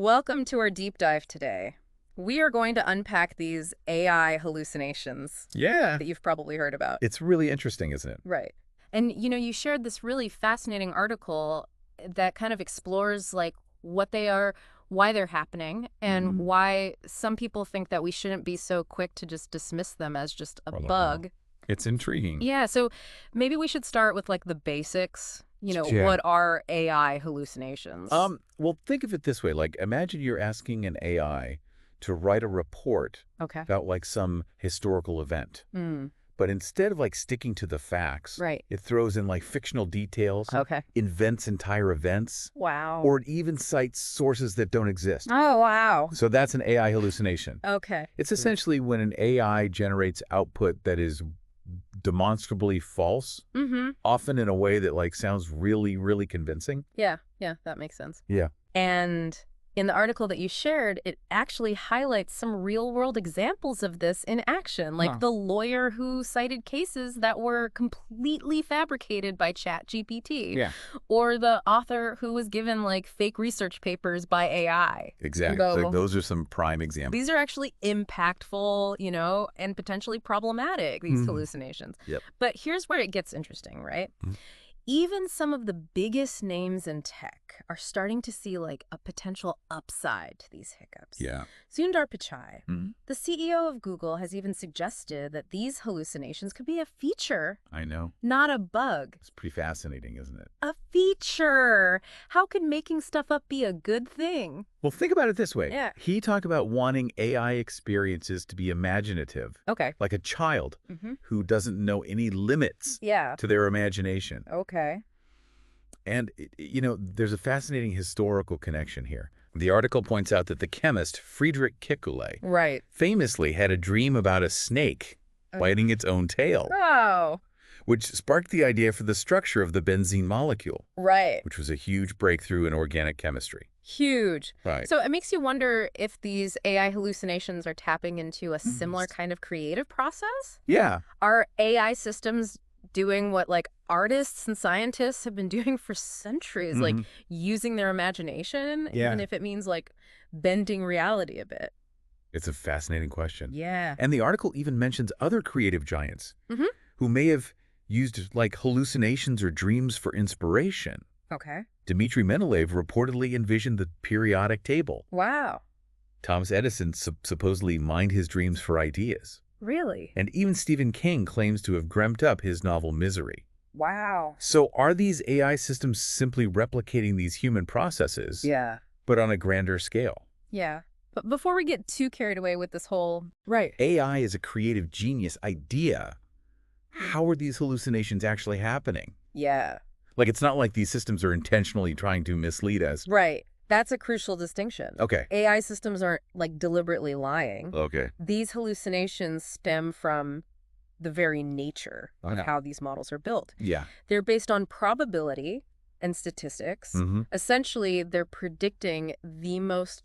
Welcome to our deep dive today. We are going to unpack these AI hallucinations Yeah, that you've probably heard about. it's really interesting, isn't it? Right. And you shared this really fascinating article that kind of explores like what they are, why they're happening, and Mhm. why some people think that we shouldn't be so quick to just dismiss them as just a Well, bug. It's intriguing. Yeah, so maybe we should start with like the basics. Yeah. What are AI hallucinations? Well, think of it this way. Like, imagine you're asking an AI to write a report Okay. about like some historical event. Mm, But instead of like sticking to the facts, right. it throws in like fictional details, Okay. invents entire events, Wow. or it even cites sources that don't exist. Oh, wow. So that's an AI hallucination. Okay. It's essentially when an AI generates output that is demonstrably false, Mm-hmm. often in a way that like sounds really, really convincing. Yeah, that makes sense. Yeah. And in the article that you shared, it actually highlights some real-world examples of this in action, like Huh. the lawyer who cited cases that were completely fabricated by ChatGPT, Yeah. or the author who was given like fake research papers by AI. Exactly. Go. Like, those are some prime examples. These are actually impactful, and potentially problematic, these Mhm. hallucinations. Yep. But here's where it gets interesting, right? Mhm. Even some of the biggest names in tech are starting to see like a potential upside to these hiccups. Yeah. Sundar Pichai, Mhm. the CEO of Google, has even suggested that these hallucinations could be a feature, I know. not a bug. It's pretty fascinating, isn't it? A feature! How can making stuff up be a good thing? Well, think about it this way. Yeah. He talked about wanting AI experiences to be imaginative, Okay. like a child Mm-hmm. who doesn't know any limits Yeah. to their imagination. Okay. And, there's a fascinating historical connection here. The article points out that the chemist Friedrich Kekulé Right. famously had a dream about a snake biting its own tail, Oh, which sparked the idea for the structure of the benzene molecule, right. which was a huge breakthrough in organic chemistry. Huge. Right. So it makes you wonder if these AI hallucinations are tapping into a similar kind of creative process? Yeah. Are AI systems doing what like artists and scientists have been doing for centuries, like Mhm. using their imagination, Yeah. even if it means like bending reality a bit? It's a fascinating question. Yeah. And the article even mentions other creative giants Mhm. who may have used like hallucinations or dreams for inspiration. Okay. Dmitri Mendeleev reportedly envisioned the periodic table. Wow. Thomas Edison supposedly mined his dreams for ideas. Really? And even Stephen King claims to have dreamt up his novel Misery. Wow. So are these AI systems simply replicating these human processes, Yeah. but on a grander scale? Yeah. But before we get too carried away with this whole... Right. AI is a creative genius idea. How are these hallucinations actually happening? Yeah. Like, it's not like these systems are intentionally trying to mislead us. Right. That's a crucial distinction. Okay. AI systems aren't like deliberately lying. Okay. These hallucinations stem from the very nature of Yeah. how these models are built. Yeah. They're based on probability and statistics. Mm-hmm. Essentially, they're predicting the most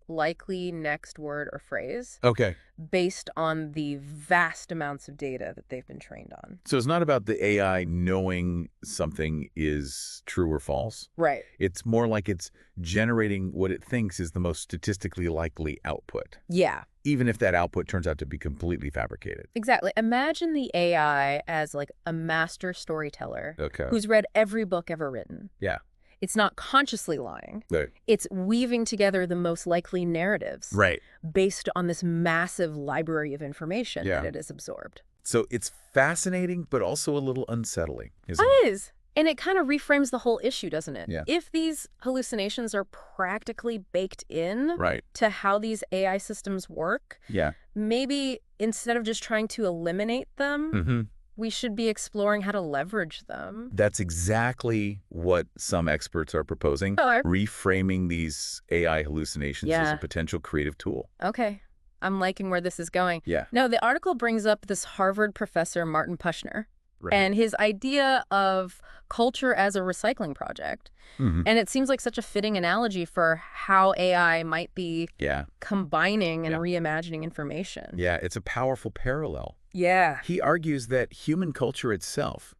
likely next word or phrase Okay. based on the vast amounts of data that they've been trained on. So it's not about the AI knowing something is true or false. Right. It's more like it's generating what it thinks is the most statistically likely output, Yeah. even if that output turns out to be completely fabricated. Exactly. Imagine the AI as like a master storyteller Okay. who's read every book ever written. Yeah. It's not consciously lying. Right. It's weaving together the most likely narratives Right. based on this massive library of information Yeah. that it has absorbed. So it's fascinating, but also a little unsettling, isn't It it? is. And it kind of reframes the whole issue, doesn't it? Yeah. If these hallucinations are practically baked in Right. to how these AI systems work, Yeah. maybe instead of just trying to eliminate them, Mm-hmm. we should be exploring how to leverage them. That's exactly what some experts are proposing, Oh, reframing these AI hallucinations as Yeah. a potential creative tool. okay. I'm liking where this is going. Yeah. No, the article brings up this Harvard professor, Martin Pushner, Right. and his idea of culture as a recycling project. Mhm. And it seems like such a fitting analogy for how AI might be Yeah. combining and Yeah. reimagining information. Yeah, it's a powerful parallel. Yeah. He argues that human culture itself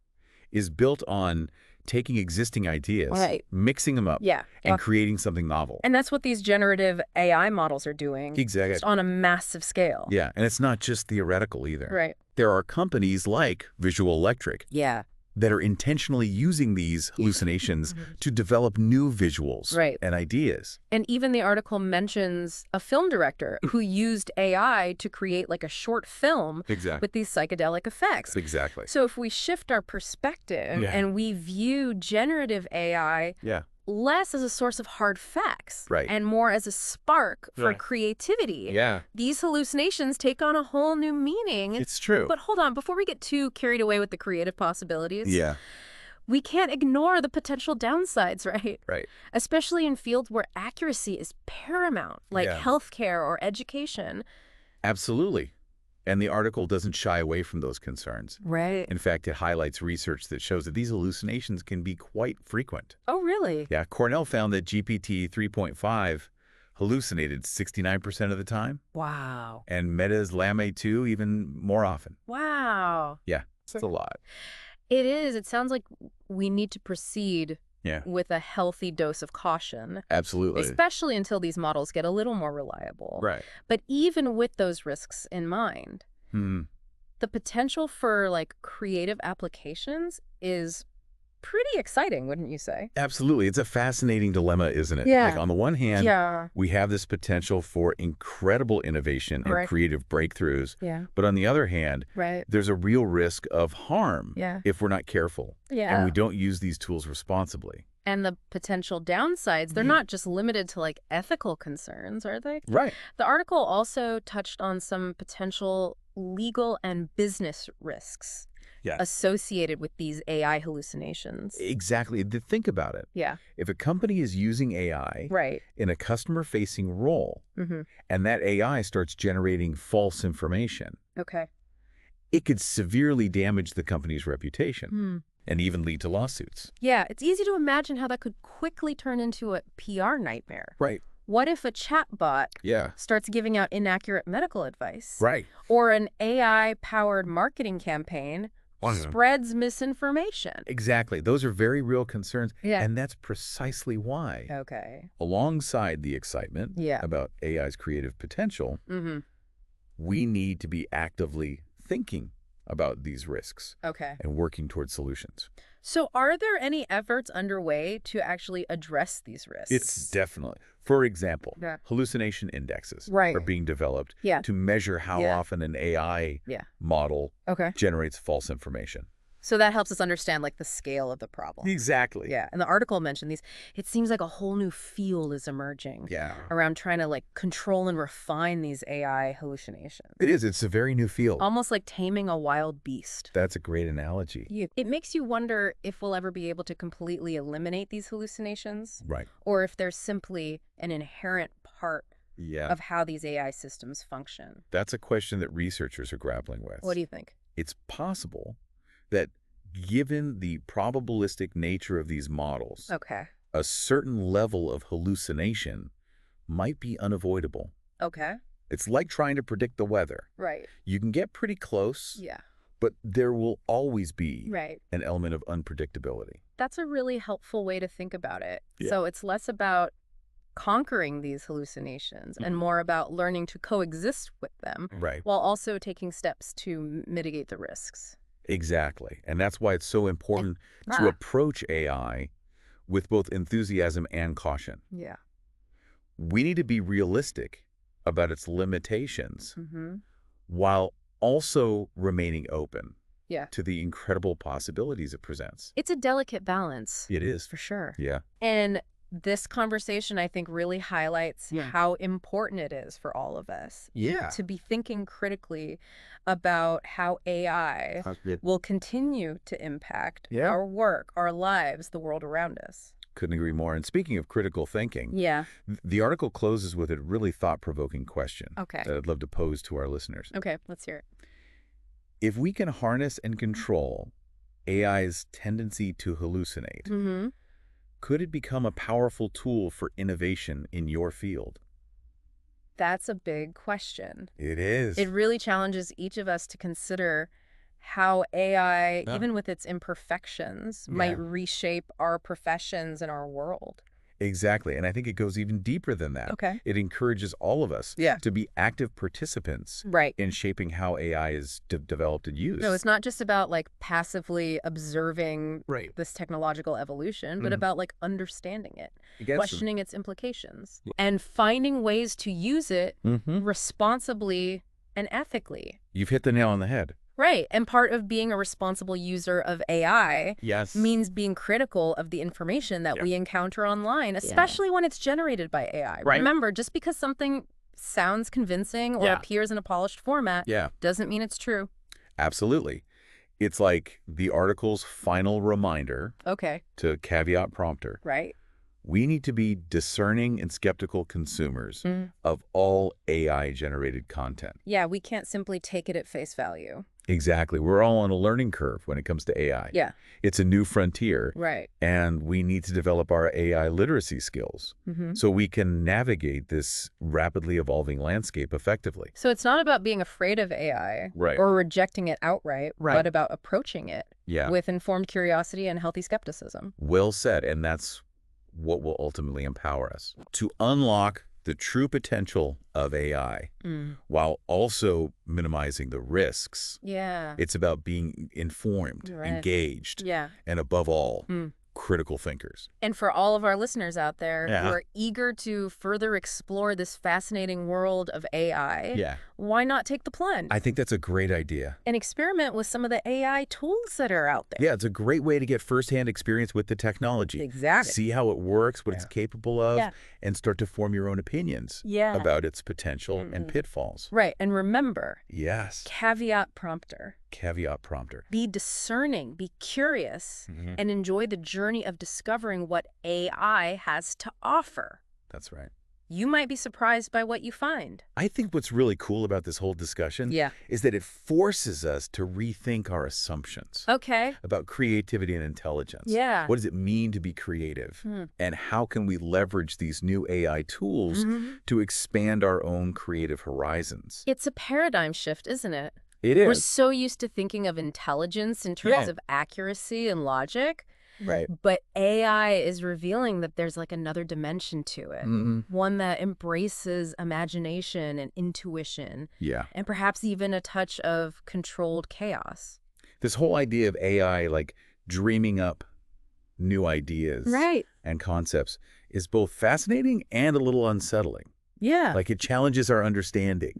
is built on taking existing ideas, Right. mixing them up, Yeah. and creating something novel. And that's what these generative AI models are doing. Exactly. Just on a massive scale. Yeah, and it's not just theoretical either. Right. There are companies like Visual Electric Yeah. that are intentionally using these hallucinations to develop new visuals Right. and ideas. And even the article mentions a film director who used AI to create like a short film Exactly. with these psychedelic effects. Exactly. So if we shift our perspective and we view generative AI Yeah. less as a source of hard facts Right. and more as a spark for Right. creativity, Yeah. these hallucinations take on a whole new meaning. It's true. But hold on, before we get too carried away with the creative possibilities, Yeah. we can't ignore the potential downsides, right? Right. Especially in fields where accuracy is paramount, like Yeah. healthcare or education. Absolutely. And the article doesn't shy away from those concerns. Right. In fact, it highlights research that shows that these hallucinations can be quite frequent. Oh, really? Yeah, Cornell found that GPT 3.5 hallucinated 69% of the time, Wow. and Meta's Llama 2 even more often. Wow. Yeah, it's a lot. It is. It sounds like we need to proceed Yeah, with a healthy dose of caution, absolutely. especially until these models get a little more reliable. Right. But even with those risks in mind, Hmm. the potential for like creative applications is pretty exciting, wouldn't you say? Absolutely. It's a fascinating dilemma, isn't it? Yeah. Like on the one hand, Yeah. we have this potential for incredible innovation and Right. creative breakthroughs. Yeah. But on the other hand, Right. there's a real risk of harm Yeah. if we're not careful Yeah. and we don't use these tools responsibly. And the potential downsides, they're not just limited to like ethical concerns, are they? Right. The article also touched on some potential legal and business risks Yeah. associated with these AI hallucinations. Exactly. Think about it. Yeah. If a company is using AI Right. in a customer-facing role Mm-hmm. and that AI starts generating false information, Okay. it could severely damage the company's reputation Hmm. and even lead to lawsuits. Yeah, it's easy to imagine how that could quickly turn into a PR nightmare. Right. What if a chatbot Yeah. starts giving out inaccurate medical advice? Right. Or an AI-powered marketing campaign spreads misinformation? Exactly. Those are very real concerns. Yeah. And that's precisely why, Okay. alongside the excitement Yeah. about AI's creative potential, Mm-hmm. we need to be actively thinking about these risks Okay. and working towards solutions. So are there any efforts underway to actually address these risks? It's definitely. For example, Yeah. hallucination indexes Right. are being developed Yeah. to measure how Yeah. often an AI Yeah. model Okay. generates false information. So that helps us understand like the scale of the problem. Exactly. Yeah. And the article mentioned these. It seems like a whole new field is emerging Yeah. around trying to like control and refine these AI hallucinations. It is. It's a very new field. Almost like taming a wild beast. That's a great analogy. Yeah. It makes you wonder if we'll ever be able to completely eliminate these hallucinations Right. or if they're simply an inherent part Yeah. of how these AI systems function. That's a question that researchers are grappling with. What do you think? It's possible that given the probabilistic nature of these models, Okay. a certain level of hallucination might be unavoidable. Okay. It's like trying to predict the weather. Right. You can get pretty close, Yeah. but there will always be Right. an element of unpredictability. That's a really helpful way to think about it. Yeah. So it's less about conquering these hallucinations and more about learning to coexist with them Right. while also taking steps to mitigate the risks. Exactly. And that's why it's so important to approach AI with both enthusiasm and caution. Yeah. We need to be realistic about its limitations Mm-hmm. while also remaining open Yeah. to the incredible possibilities it presents. It's a delicate balance. It is. For sure. Yeah. And this conversation, I think, really highlights Yeah. how important it is for all of us Yeah. to be thinking critically about how AI will continue to impact Yeah. our work, our lives, the world around us. Couldn't agree more. And speaking of critical thinking, Yeah. the article closes with a really thought-provoking question Okay. that I'd love to pose to our listeners. Okay, let's hear it. If we can harness and control AI's tendency to hallucinate, Mm-hmm. could it become a powerful tool for innovation in your field? That's a big question. It is. It really challenges each of us to consider how AI, Yeah. even with its imperfections, might reshape our professions and our world. Exactly. And I think it goes even deeper than that. Okay. It encourages all of us Yeah. to be active participants Right. in shaping how AI is developed and used. No, it's not just about like passively observing Right. this technological evolution, but about like understanding it, questioning its implications, and finding ways to use it responsibly and ethically. You've hit the nail on the head. Right. And part of being a responsible user of AI means being critical of the information that we encounter online, especially when it's generated by AI. Right. Remember, just because something sounds convincing or appears in a polished format doesn't mean it's true. Absolutely. It's like the article's final reminder to caveat prompter. Right. We need to be discerning and skeptical consumers of all AI-generated content. Yeah, we can't simply take it at face value. Exactly. We're all on a learning curve when it comes to AI. Yeah. It's a new frontier. Right. And we need to develop our AI literacy skills so we can navigate this rapidly evolving landscape effectively. So it's not about being afraid of AI or rejecting it outright, but about approaching it with informed curiosity and healthy skepticism. Well said. And that's what will ultimately empower us to unlock the true potential of AI while also minimizing the risks. Yeah. It's about being informed, engaged, and above all, critical thinkers. And for all of our listeners out there who are eager to further explore this fascinating world of AI, why not take the plunge? I think that's a great idea. And experiment with some of the AI tools that are out there. Yeah, it's a great way to get firsthand experience with the technology. Exactly. See how it works, what it's capable of, and start to form your own opinions about its potential and pitfalls. Right. And remember, caveat prompter. Caveat prompter. Be discerning, be curious, and enjoy the journey of discovering what AI has to offer. That's right. You might be surprised by what you find. I think what's really cool about this whole discussion is that it forces us to rethink our assumptions about creativity and intelligence. Yeah. What does it mean to be creative? And how can we leverage these new AI tools to expand our own creative horizons? It's a paradigm shift, isn't it? It is. We're so used to thinking of intelligence in terms of accuracy and logic. Right. But AI is revealing that there's like another dimension to it. One that embraces imagination and intuition. Yeah. And perhaps even a touch of controlled chaos. This whole idea of AI like dreaming up new ideas and concepts is both fascinating and a little unsettling. Yeah. Like it challenges our understanding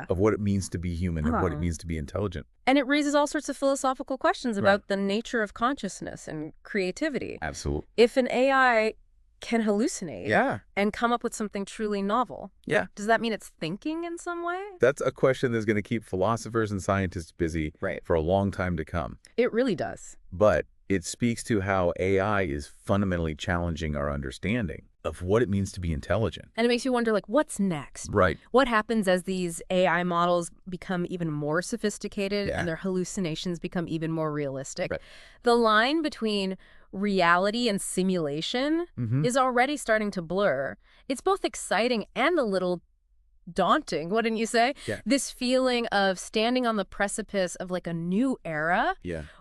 of what it means to be human and what it means to be intelligent. And it raises all sorts of philosophical questions about the nature of consciousness and creativity. Absolutely. If an AI can hallucinate and come up with something truly novel, does that mean it's thinking in some way? That's a question that's going to keep philosophers and scientists busy for a long time to come. It really does. But it speaks to how AI is fundamentally challenging our understanding of what it means to be intelligent. And it makes you wonder, like, what's next? Right. What happens as these AI models become even more sophisticated and their hallucinations become even more realistic? Right. The line between reality and simulation is already starting to blur. It's both exciting and a little daunting, wouldn't you say? Yeah. This feeling of standing on the precipice of like a new era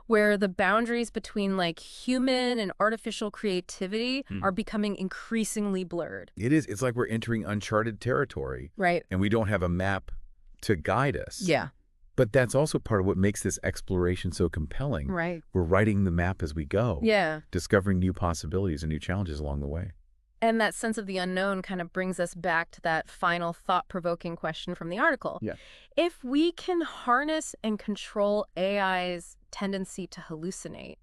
where the boundaries between like human and artificial creativity are becoming increasingly blurred. It is. It's like we're entering uncharted territory. Right. And we don't have a map to guide us. Yeah. But that's also part of what makes this exploration so compelling. Right. We're writing the map as we go. Yeah. Discovering new possibilities and new challenges along the way. And that sense of the unknown kind of brings us back to that final thought-provoking question from the article. Yeah. If we can harness and control AI's tendency to hallucinate,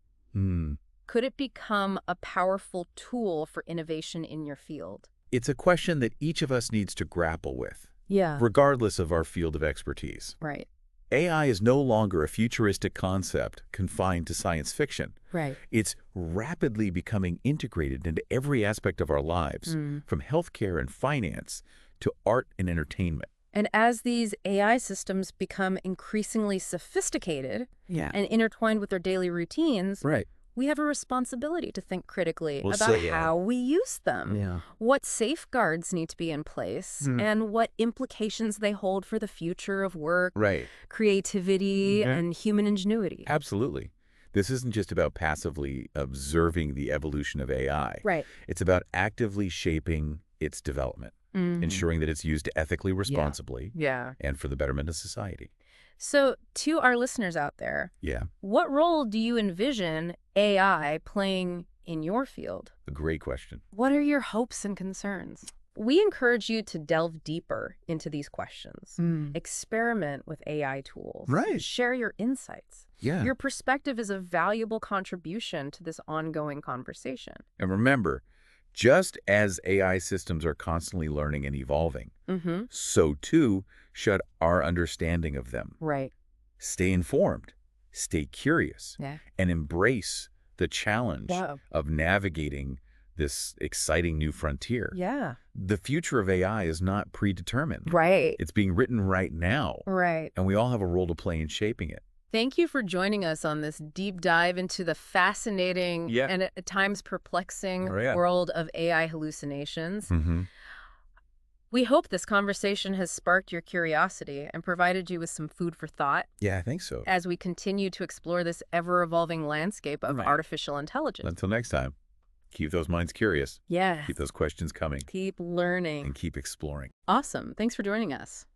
could it become a powerful tool for innovation in your field? It's a question that each of us needs to grapple with, regardless of our field of expertise. Right. AI is no longer a futuristic concept confined to science fiction. Right. It's rapidly becoming integrated into every aspect of our lives, from healthcare and finance to art and entertainment. And as these AI systems become increasingly sophisticated and intertwined with their daily routines, we have a responsibility to think critically Well, about how we use them, Yeah. what safeguards need to be in place, and what implications they hold for the future of work, Right. creativity, and human ingenuity. Absolutely. This isn't just about passively observing the evolution of AI. Right. It's about actively shaping its development, ensuring that it's used ethically, responsibly, and for the betterment of society. So, to our listeners out there, what role do you envision AI playing in your field? A great question. What are your hopes and concerns? We encourage you to delve deeper into these questions. Experiment with AI tools. Right. Share your insights. Yeah. Your perspective is a valuable contribution to this ongoing conversation. And remember, just as AI systems are constantly learning and evolving, so too should our understanding of them. Right. Stay informed, stay curious, and embrace the challenge of navigating this exciting new frontier. The future of AI is not predetermined. Right. It's being written right now. Right. And we all have a role to play in shaping it. Thank you for joining us on this deep dive into the fascinating and at times perplexing world of AI hallucinations. We hope this conversation has sparked your curiosity and provided you with some food for thought. Yeah, I think so. As we continue to explore this ever-evolving landscape of artificial intelligence. Until next time, keep those minds curious. Yes. Keep those questions coming. Keep learning. And keep exploring. Awesome. Thanks for joining us.